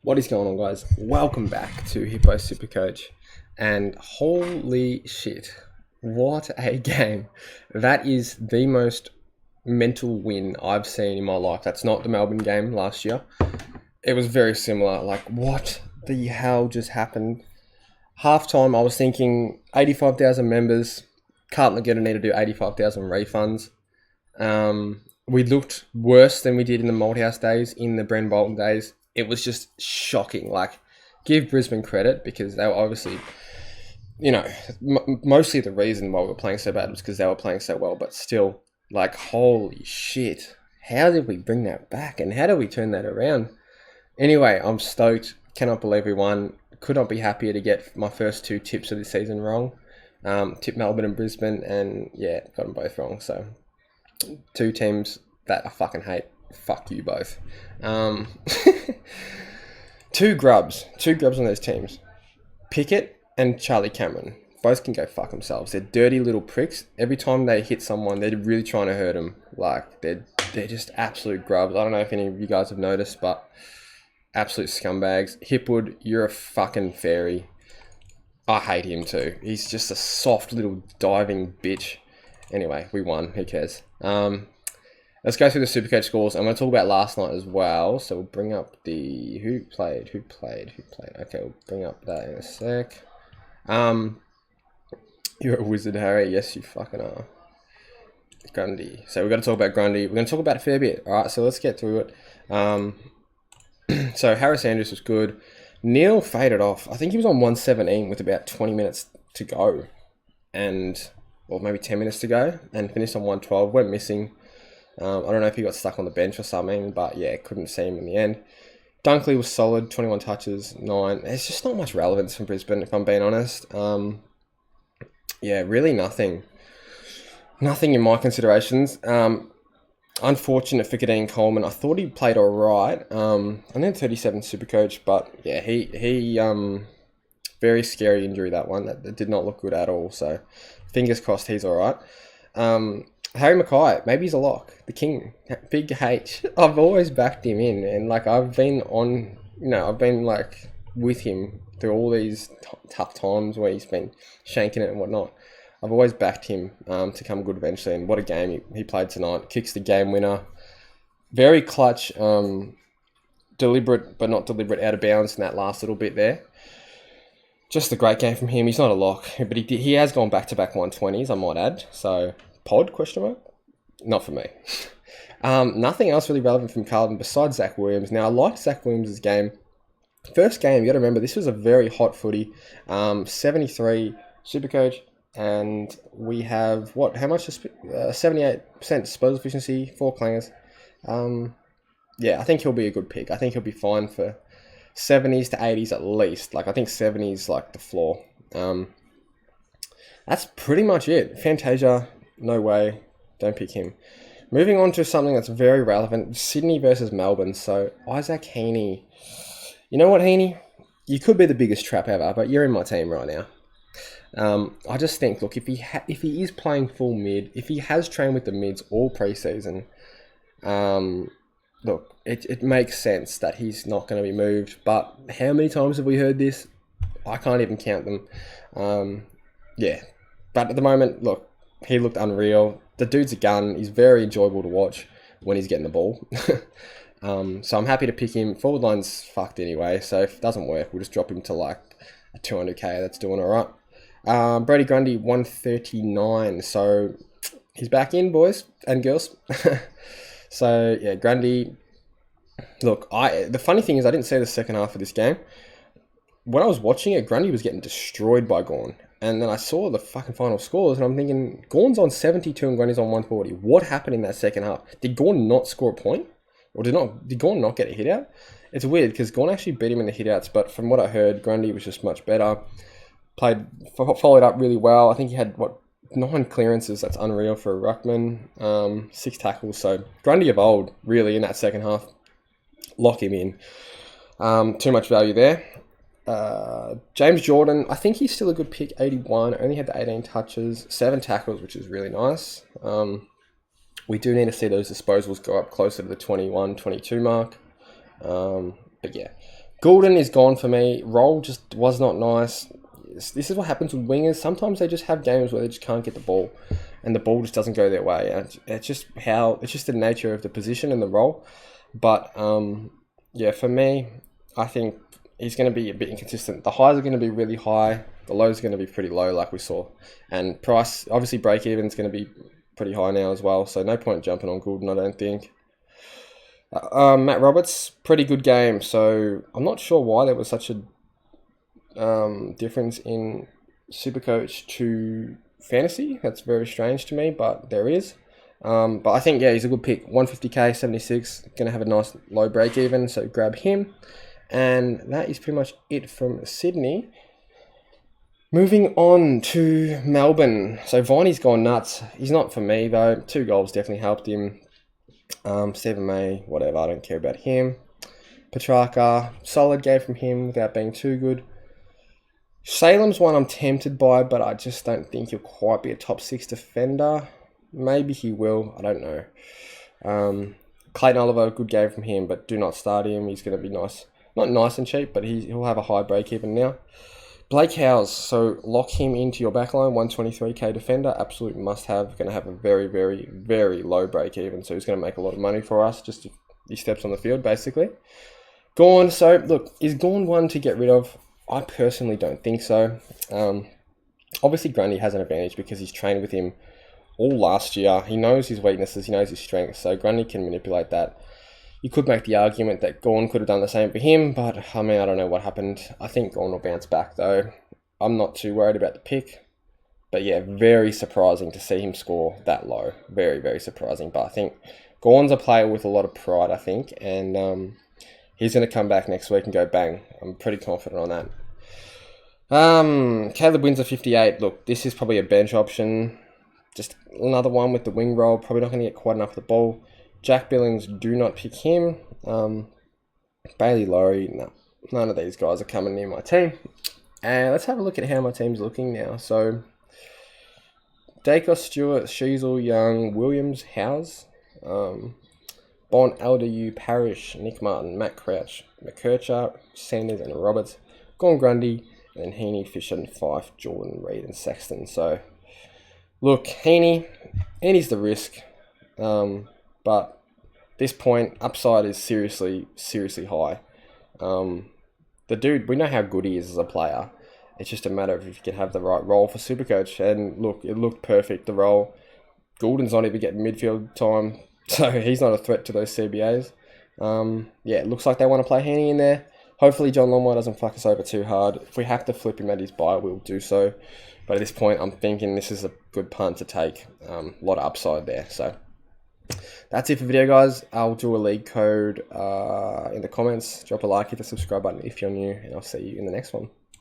What is going on, guys? Welcome back to Hippo Supercoach. And holy shit, what a game. That is the most mental win I've seen in my life. That's not the Melbourne game last year. It was very similar. Like, what the hell just happened? Halftime, I was thinking 85,000 members. Carlton are going to need to do 85,000 refunds. We looked worse than we did in the Malthouse days, in the Bren Bolton days. It was just shocking. Like, give Brisbane credit because they were obviously, mostly the reason why we were playing so bad was because they were playing so well. But still, like, holy shit. How did we bring that back? And how do we turn that around? Anyway, I'm stoked. Cannot believe we won. Could not be happier to get my first two tips of the season wrong. Tipped Melbourne and Brisbane, and yeah, got them both wrong. So, two teams that I fucking hate. Fuck you both. Two grubs on those teams. Pickett and Charlie Cameron. Both can go fuck themselves. They're dirty little pricks. Every time they hit someone, they're really trying to hurt them. Like, they're just absolute grubs. I don't know if any of you guys have noticed, but absolute scumbags. Hipwood, you're a fucking fairy. I hate him too. He's just a soft little diving bitch. Anyway, we won. Who cares? Let's go through the Supercoach scores. I'm going to talk about last night as well. So we'll bring up the who played. Okay, we'll bring up that in a sec. You're a wizard, Harry. Yes, you fucking are. Grundy. So we've got to talk about Grundy. We're going to talk about a fair bit. All right, so let's get through it. So Harris Andrews was good. Neil faded off. I think he was on 117 with about 20 minutes to go. Or maybe 10 minutes to go. And finished on 112. Went missing. I don't know if he got stuck on the bench or something, but yeah, couldn't see him in the end. Dunkley was solid, 21 touches, 9. There's just not much relevance from Brisbane, if I'm being honest. Yeah, really nothing. Nothing in my considerations. Unfortunate for Kadeem Coleman. I thought he played all right. I know 37 Supercoach, but yeah, he very scary injury, that one. That did not look good at all. So fingers crossed he's all right. Harry Mackay, maybe he's a lock. The king, big H. I've always backed him in, and like I've been like with him through all these tough times where he's been shanking it and whatnot. I've always backed him to come good eventually, and what a game he played tonight. Kicks the game winner. Very clutch, deliberate but not deliberate out of bounds in that last little bit there. Just a great game from him. He's not a lock, but he has gone back-to-back 120s, I might add. So, pod, question mark? Not for me. Nothing else really relevant from Carlton besides Zach Williams. Now, I liked Zach Williams' game. First game, you got to remember, this was a very hot footy. 73 Supercoach. And we have, how much? 78% disposal efficiency, 4 clangers. Yeah, I think he'll be a good pick. I think he'll be fine for 70s to 80s at least. Like, I think 70s like the floor. That's pretty much it. Fantasia, no way. Don't pick him. Moving on to something that's very relevant. Sydney versus Melbourne. So, Isaac Heaney. You know what, Heaney? You could be the biggest trap ever, but you're in my team right now. I just think, look, if he is playing full mid, if he has trained with the mids all preseason, look, it makes sense that he's not going to be moved. But how many times have we heard this? I can't even count them. Yeah, but at the moment, look, he looked unreal. The dude's a gun. He's very enjoyable to watch when he's getting the ball. So I'm happy to pick him. Forward line's fucked anyway, so if it doesn't work, we'll just drop him to like a 200k. That's doing all right. Brady Grundy, 139. So he's back in, boys and girls. So yeah, Grundy. Look, the funny thing is I didn't see the second half of this game. When I was watching it, Grundy was getting destroyed by Gawn. And then I saw the fucking final scores, and I'm thinking, Gawn's on 72 and Grundy's on 140. What happened in that second half? Did Gawn not score a point? Or did Gawn not get a hit out? It's weird, because Gawn actually beat him in the hit outs, but from what I heard, Grundy was just much better. Followed up really well. I think he had, 9 clearances. That's unreal for a ruckman. 6 tackles. So, Grundy of old, really, in that second half. Lock him in. Too much value there. James Jordan, I think he's still a good pick, 81. Only had the 18 touches, 7 tackles, which is really nice. We do need to see those disposals go up closer to the 21, 22 mark. But yeah, Goulden is gone for me. Roll just was not nice. This is what happens with wingers. Sometimes they just have games where they just can't get the ball, and the ball just doesn't go their way. And it's just the nature of the position and the role. But yeah, for me, I think he's going to be a bit inconsistent. The highs are going to be really high. The lows are going to be pretty low, like we saw. And price, obviously, break even is going to be pretty high now as well. So no point jumping on Goulden, I don't think. Matt Roberts, pretty good game. So I'm not sure why there was such a difference in Supercoach to fantasy. That's very strange to me, but there is. But I think, yeah, he's a good pick. 150k, 76, going to have a nice low break even, so grab him. And that is pretty much it from Sydney. Moving on to Melbourne. So Viney's gone nuts. He's not for me, though. 2 goals definitely helped him. Stephen May, whatever, I don't care about him. Petrarca, solid game from him without being too good. Salem's one I'm tempted by, but I just don't think he'll quite be a top 6 defender. Maybe he will, I don't know. Clayton Oliver, good game from him, but do not start him. He's going to be nice. Not nice and cheap, but he'll have a high break even now. Blake Howes, so lock him into your backline, 123k defender, absolute must-have. Going to have a very, very, very low break even, so he's going to make a lot of money for us, just if he steps on the field, basically. Gawn, so look, is Gawn one to get rid of? I personally don't think so. Obviously, Grundy has an advantage because he's trained with him all last year. He knows his weaknesses, he knows his strengths, so Grundy can manipulate that. You could make the argument that Gawn could have done the same for him, but I mean, I don't know what happened. I think Gawn will bounce back, though. I'm not too worried about the pick. But yeah, very surprising to see him score that low. Very, very surprising. But I think Gawn's a player with a lot of pride, I think, and he's going to come back next week and go bang. I'm pretty confident on that. Caleb Windsor, 58. Look, this is probably a bench option. Just another one with the wing roll. Probably not going to get quite enough of the ball. Jack Billings, do not pick him. Bailey Laurie, no. None of these guys are coming near my team. And let's have a look at how my team's looking now. So, Dacos, Stewart, Sheasel, Young, Williams, Howes, Bon, LDU, Parrish, Nick Martin, Matt Crouch, McKercher, Sanders, and Roberts, Gordon Grundy, and then Heaney, Fisher, Fife, Jordan, Reid, and Sexton. So, look, Heaney's the risk. But this point, upside is seriously, seriously high. The dude, we know how good he is as a player. It's just a matter of if you can have the right role for Supercoach. And look, it looked perfect, the role. Goulden's not even getting midfield time, so he's not a threat to those CBAs. Yeah, it looks like they want to play Heaney in there. Hopefully John Longmire doesn't fuck us over too hard. If we have to flip him at his bye, we'll do so. But at this point, I'm thinking this is a good punt to take. A lot of upside there, so... That's it for the video, guys. I'll do a league code in the comments. Drop a like, hit the subscribe button if you're new, and I'll see you in the next one.